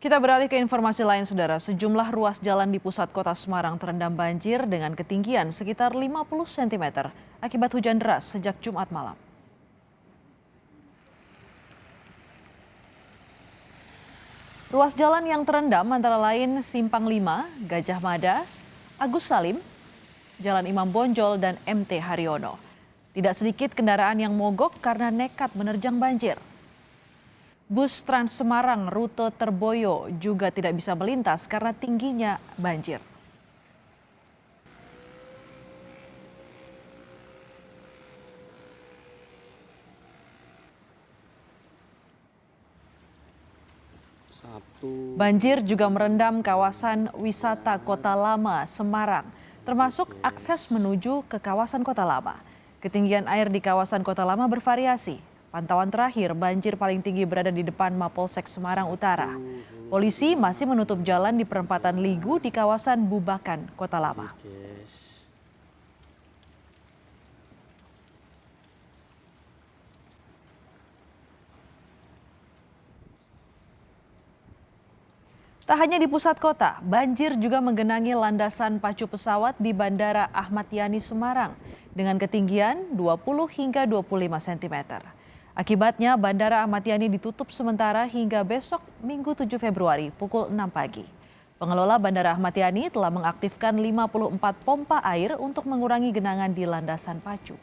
Kita beralih ke informasi lain, Saudara. Sejumlah ruas jalan di pusat kota Semarang terendam banjir dengan ketinggian sekitar 50 cm akibat hujan deras sejak Jumat malam. Ruas jalan yang terendam antara lain Simpang 5, Gajah Mada, Agus Salim, Jalan Imam Bonjol, dan MT Haryono. Tidak sedikit kendaraan yang mogok karena nekat menerjang banjir. Bus Trans Semarang rute Terboyo juga tidak bisa melintas karena tingginya banjir. Banjir juga merendam kawasan wisata Kota Lama Semarang, termasuk akses menuju ke kawasan Kota Lama. Ketinggian air di kawasan Kota Lama bervariasi. Pantauan terakhir, banjir paling tinggi berada di depan Mapolsek Semarang Utara. Polisi masih menutup jalan di perempatan Ligu di kawasan Bubakan, Kota Lama. Tak hanya di pusat kota, banjir juga menggenangi landasan pacu pesawat di Bandara Ahmad Yani Semarang dengan ketinggian 20 hingga 25 cm. Akibatnya Bandara Ahmad Yani ditutup sementara hingga besok Minggu 7 Februari pukul 6 pagi. Pengelola Bandara Ahmad Yani telah mengaktifkan 54 pompa air untuk mengurangi genangan di landasan pacu.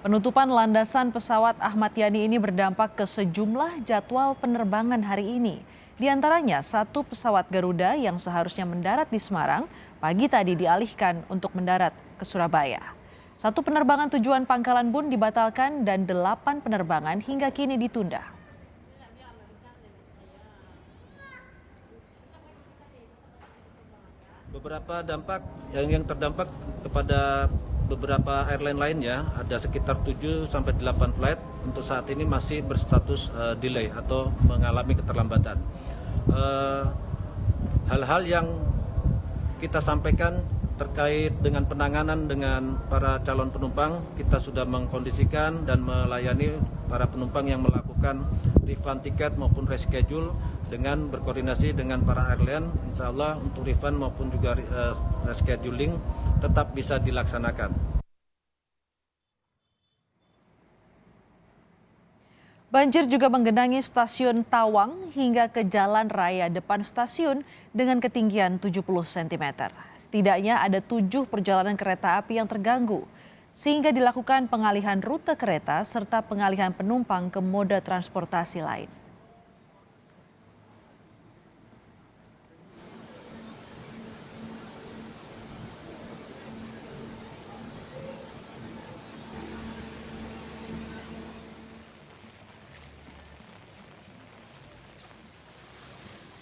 Penutupan landasan pesawat Ahmad Yani ini berdampak ke sejumlah jadwal penerbangan hari ini. Di antaranya satu pesawat Garuda yang seharusnya mendarat di Semarang pagi tadi dialihkan untuk mendarat ke Surabaya. Satu penerbangan tujuan Pangkalan Bun dibatalkan dan 8 penerbangan hingga kini ditunda. Beberapa dampak yang terdampak kepada beberapa airline lainnya ada sekitar 7 sampai 8 flight untuk saat ini masih berstatus delay atau mengalami keterlambatan. Hal-hal yang kita sampaikan terkait dengan penanganan dengan para calon penumpang, kita sudah mengkondisikan dan melayani para penumpang yang melakukan refund tiket maupun reschedule dengan berkoordinasi dengan para airline. Insya Allah untuk refund maupun juga rescheduling tetap bisa dilaksanakan. Banjir juga menggenangi stasiun Tawang hingga ke jalan raya depan stasiun dengan ketinggian 70 cm. Setidaknya ada 7 perjalanan kereta api yang terganggu, sehingga dilakukan pengalihan rute kereta serta pengalihan penumpang ke moda transportasi lain.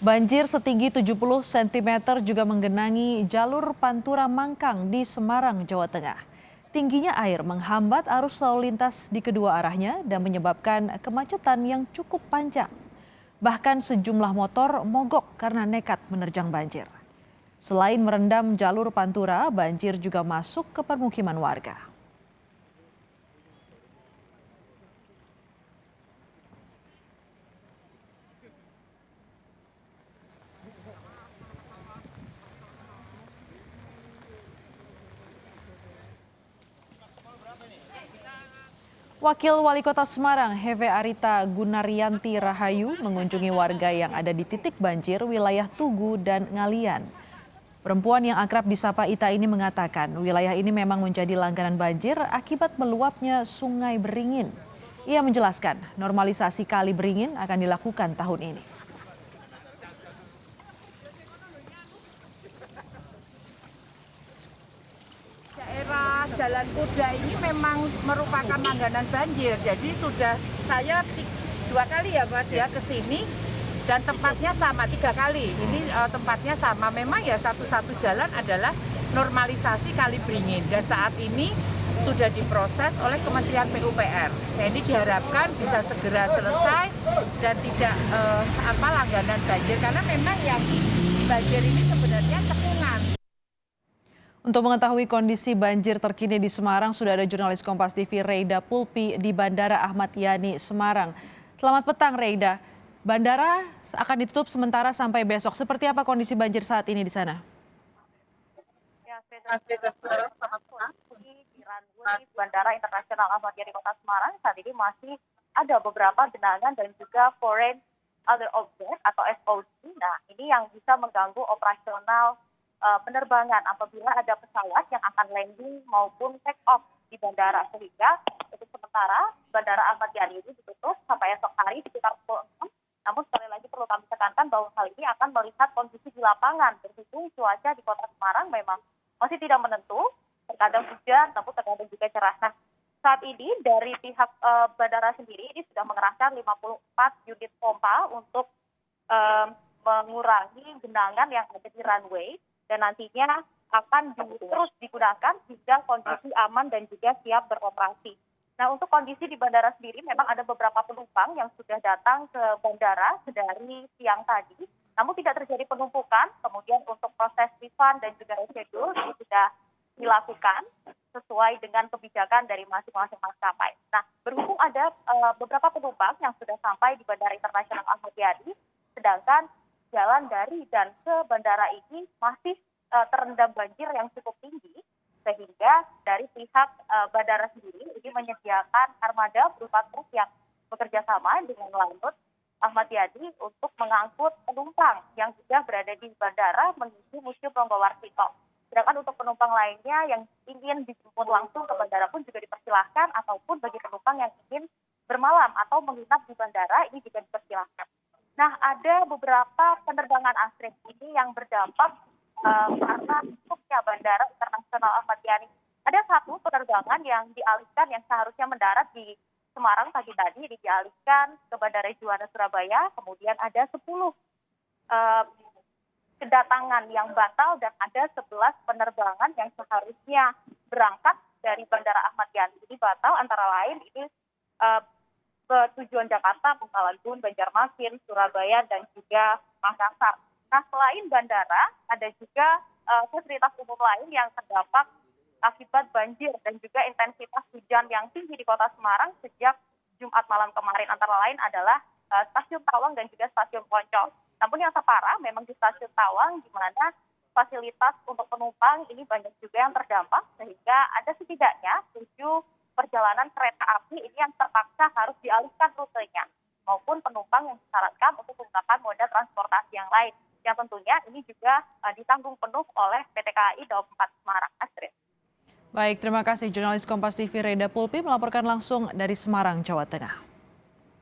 Banjir setinggi 70 cm juga menggenangi jalur Pantura Mangkang di Semarang, Jawa Tengah. Tingginya air menghambat arus lalu lintas di kedua arahnya dan menyebabkan kemacetan yang cukup panjang. Bahkan sejumlah motor mogok karena nekat menerjang banjir. Selain merendam jalur Pantura, banjir juga masuk ke permukiman warga. Wakil Wali Kota Semarang, Heve Arita Gunaryanti Rahayu, mengunjungi warga yang ada di titik banjir wilayah Tugu dan Ngalian. Perempuan yang akrab disapa Ita ini mengatakan wilayah ini memang menjadi langganan banjir akibat meluapnya Sungai Beringin. Ia menjelaskan normalisasi Kali Beringin akan dilakukan tahun ini. Jalan Kuda ini memang merupakan langganan banjir, jadi sudah saya 2 kali ya Mas ya ke sini dan tempatnya sama 3 kali. Ini tempatnya sama, memang ya satu-satu jalan adalah normalisasi Kali Beringin dan saat ini sudah diproses oleh Kementerian PUPR. Jadi diharapkan bisa segera selesai dan tidak langganan banjir karena memang yang banjir ini sebenarnya cekungan. Untuk mengetahui kondisi banjir terkini di Semarang, sudah ada jurnalis Kompas TV Reida Pulpi di Bandara Ahmad Yani, Semarang. Selamat petang, Reida. Bandara akan ditutup sementara sampai besok. Seperti apa kondisi banjir saat ini di sana? Ya, di runway Bandara Internasional Ahmad Yani Kota Semarang saat ini masih ada beberapa genangan dan juga foreign other object atau FOD. Nah, ini yang bisa mengganggu operasional penerbangan apabila ada pesawat yang akan landing maupun take off di bandara, sehingga untuk sementara Bandara Ahmad Yani ini ditutup sampai esok hari sekitar pukul 6. Namun sekali lagi perlu kami tekankan bahwa hal ini akan melihat kondisi di lapangan, berhitung cuaca di Kota Semarang memang masih tidak menentu, terkadang hujan, namun terkadang juga cerah. Nah, saat ini dari pihak bandara sendiri ini sudah mengerahkan 54 unit pompa untuk mengurangi genangan yang ada di runway, dan nantinya akan terus digunakan hingga kondisi aman dan juga siap beroperasi. Nah, untuk kondisi di bandara sendiri memang ada beberapa penumpang yang sudah datang ke bandara dari siang tadi, namun tidak terjadi penumpukan. Kemudian untuk proses refund dan juga reschedule ini sudah dilakukan sesuai dengan kebijakan dari masing-masing maskapai. Nah, berhubung ada beberapa penumpang yang sudah sampai di Bandara Internasional Ahmad Yani, sedangkan jalan dari dan ke bandara ini masih terendam banjir yang cukup tinggi, sehingga dari pihak bandara sendiri ini menyediakan armada berupa truk yang bekerja sama dengan lanut Ahmad Yani untuk mengangkut penumpang yang sudah berada di bandara menuju Museum Ronggowarsito. Sedangkan untuk penumpang lainnya yang ingin dijemput langsung ke bandara pun juga dipersilahkan, ataupun bagi penumpang yang ingin bermalam atau menginap di bandara ini juga dipersilahkan. Nah, ada beberapa penerbangan asing ini yang berdampak karena tutupnya Bandara Internasional Ahmad Yani. Ada satu penerbangan yang dialihkan yang seharusnya mendarat di Semarang pagi tadi, ini dialihkan ke Bandara Juanda Surabaya. Kemudian ada 10 kedatangan yang batal dan ada 11 penerbangan yang seharusnya berangkat dari Bandara Ahmad Yani ini batal, antara lain ini ke tujuan Jakarta, Pangkalan Bun, Banjarmasin, Surabaya, dan juga Makassar. Nah, selain bandara, ada juga fasilitas umum lain yang terdampak akibat banjir dan juga intensitas hujan yang tinggi di Kota Semarang sejak Jumat malam kemarin. Antara lain adalah Stasiun Tawang dan juga Stasiun Poncol. Namun yang terparah memang di Stasiun Tawang, di mana fasilitas untuk penumpang ini banyak juga yang terdampak, sehingga ada setidaknya 7 perjalanan kereta api ini yang terpaksa harus dialihkan rutenya, maupun penumpang yang disyaratkan untuk menggunakan moda transportasi yang lain, yang tentunya ini juga ditanggung penuh oleh PT KAI Daob 4 Semarang. Astrid. Baik, terima kasih jurnalis Kompas TV Reida Pulpi melaporkan langsung dari Semarang, Jawa Tengah.